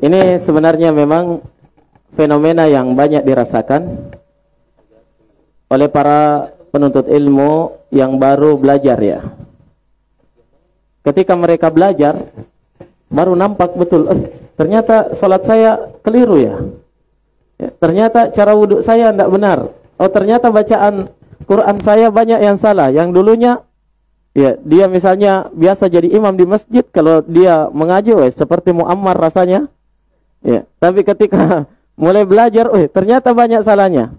Ini sebenarnya memang fenomena yang banyak dirasakan oleh para penuntut ilmu yang baru belajar ya. Ketika mereka belajar, baru nampak betul, ternyata sholat saya keliru ya. Ternyata cara wudhu saya tidak benar. Oh, ternyata bacaan Quran saya banyak yang salah. Yang dulunya ya, dia misalnya biasa jadi imam di masjid, kalau dia mengaji seperti Muammar rasanya. Ya, tapi ketika mulai belajar, ternyata banyak salahnya.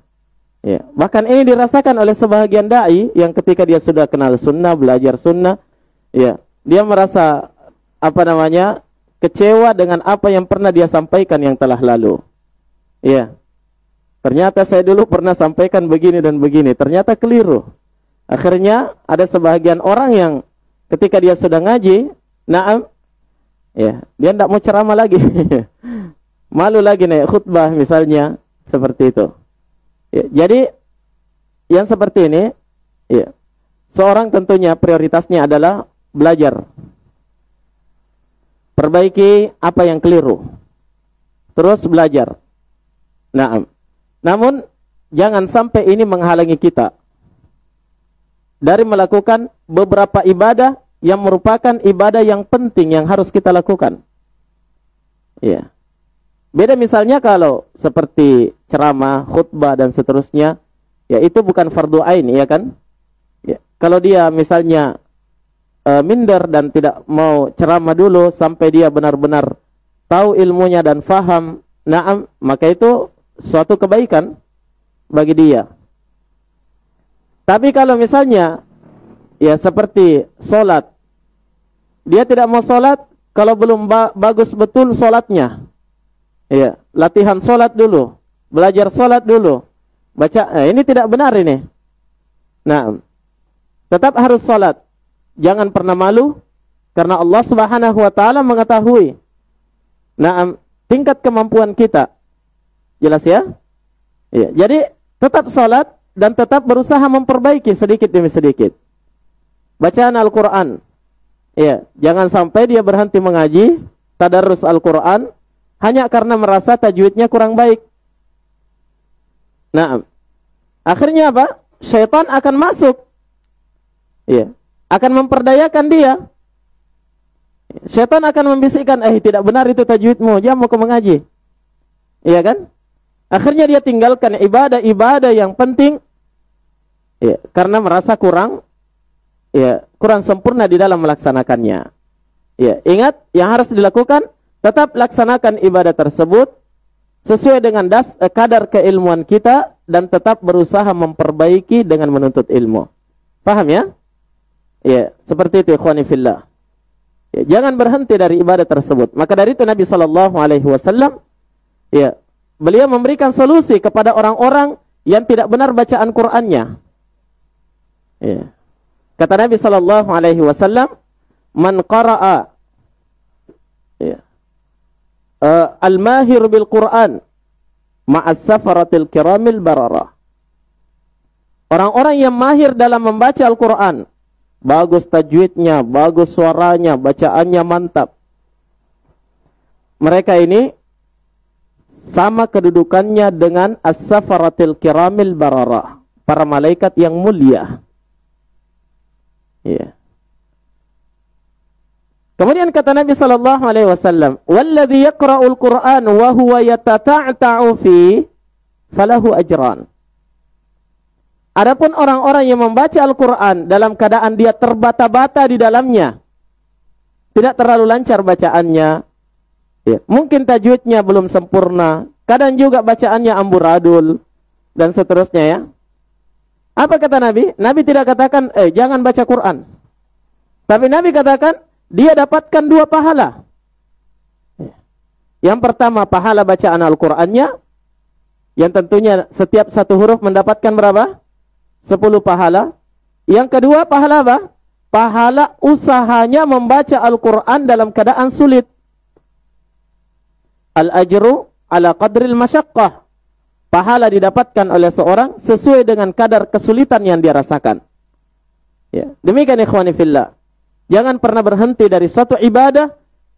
Ya, bahkan ini dirasakan oleh sebahagian dai yang ketika dia sudah kenal sunnah, belajar sunnah, ya, dia merasa kecewa dengan apa yang pernah dia sampaikan yang telah lalu. Ya. Ternyata saya dulu pernah sampaikan begini dan begini, ternyata keliru. Akhirnya ada sebahagian orang yang ketika dia sudah ngaji, ya, dia tidak mau ceramah lagi. Malu lagi naik khutbah misalnya, seperti itu. Ya, jadi yang seperti ini, ya, seorang tentunya prioritasnya adalah belajar. Perbaiki apa yang keliru. Terus belajar. Namun jangan sampai ini menghalangi kita dari melakukan beberapa ibadah yang merupakan ibadah yang penting yang harus kita lakukan. Ya. Beda misalnya kalau seperti ceramah, khutbah dan seterusnya, ya itu bukan fardu ain, ya kan? Ya. Kalau dia misalnya minder dan tidak mau ceramah dulu sampai dia benar-benar tahu ilmunya dan faham, maka itu suatu kebaikan bagi dia. Tapi kalau misalnya ya seperti sholat, dia tidak mau sholat kalau belum bagus betul sholatnya. Ya, latihan sholat dulu, belajar sholat dulu, baca. Ini tidak benar ini. Tetap harus sholat. Jangan pernah malu, karena Allah Subhanahu Wa Taala mengetahui tingkat kemampuan kita. Jelas ya? Ya, jadi tetap sholat dan tetap berusaha memperbaiki sedikit demi sedikit bacaan Al-Quran. Ya, jangan sampai dia berhenti mengaji, tadarrus Al-Quran hanya karena merasa tajwidnya kurang baik. Akhirnya apa? Syaitan akan masuk. Ya, akan memperdayakan dia. Syaitan akan membisikkan, tidak benar itu tajwidmu, jangan mau mengaji. Iya kan? Akhirnya dia tinggalkan ibadah-ibadah yang penting, ya, karena merasa kurang sempurna di dalam melaksanakannya. Ya, ingat yang harus dilakukan, tetap laksanakan ibadah tersebut sesuai dengan kadar keilmuan kita dan tetap berusaha memperbaiki dengan menuntut ilmu. Paham ya? Ya, seperti itu ikhwani fillah. Ya, jangan berhenti dari ibadah tersebut. Maka dari itu Nabi SAW, ya, beliau memberikan solusi kepada orang-orang yang tidak benar bacaan Qur'annya. Ya. Kata Nabi SAW, man qara'a al-mahir bil Qur'an ma'as safaratil kiramil bararah. Orang-orang yang mahir dalam membaca Al-Quran, bagus tajwidnya, bagus suaranya, bacaannya mantap, mereka ini sama kedudukannya dengan as-safaratil kiramil bararah, para malaikat yang mulia. Ya. Kemudian kata Nabi sallallahu alaihi wasallam, "Walladzi yaqra'ul Qur'an wa huwa yatata'ta'u fi falahu ajran." Adapun orang-orang yang membaca Al-Qur'an dalam keadaan dia terbata-bata di dalamnya, tidak terlalu lancar bacaannya, ya, mungkin tajwidnya belum sempurna, kadang juga bacaannya amburadul dan seterusnya ya. Apa kata Nabi? Nabi tidak katakan, jangan baca Quran. Tapi Nabi katakan, dia dapatkan 2 pahala. Yang pertama, pahala bacaan Al-Qur'annya, yang tentunya setiap satu huruf mendapatkan berapa? 10 pahala. Yang kedua, pahala apa? Pahala usahanya membaca Al-Qur'an dalam keadaan sulit. Al-ajru ala qadril masyaqqah. Pahala didapatkan oleh seorang sesuai dengan kadar kesulitan yang dia rasakan. Ya. Demikian ikhwani fillah. Jangan pernah berhenti dari suatu ibadah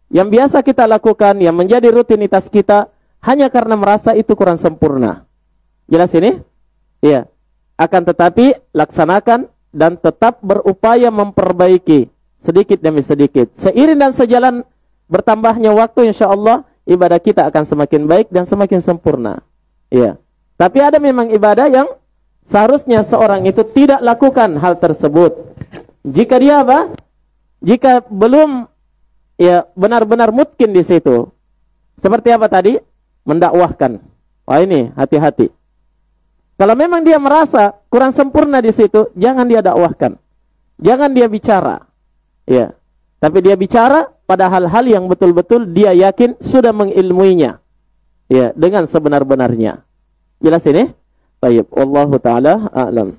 yang biasa kita lakukan, yang menjadi rutinitas kita, hanya karena merasa itu kurang sempurna. Jelas ini? Iya. Akan tetapi, laksanakan dan tetap berupaya memperbaiki sedikit demi sedikit. Seiring dan sejalan bertambahnya waktu, insya Allah ibadah kita akan semakin baik dan semakin sempurna. Iya. Tapi ada memang ibadah yang seharusnya seorang itu tidak lakukan hal tersebut. Jika dia apa? Jika belum ya benar-benar mungkin di situ. Seperti apa tadi? Mendakwahkan. Wah, ini hati-hati. Kalau memang dia merasa kurang sempurna di situ, jangan dia dakwahkan. Jangan dia bicara. Ya. Tapi dia bicara pada hal-hal yang betul-betul dia yakin sudah mengilmuinya. Ya, dengan sebenar-benarnya. Jelas ini? Baik, wallahu taala a'lam.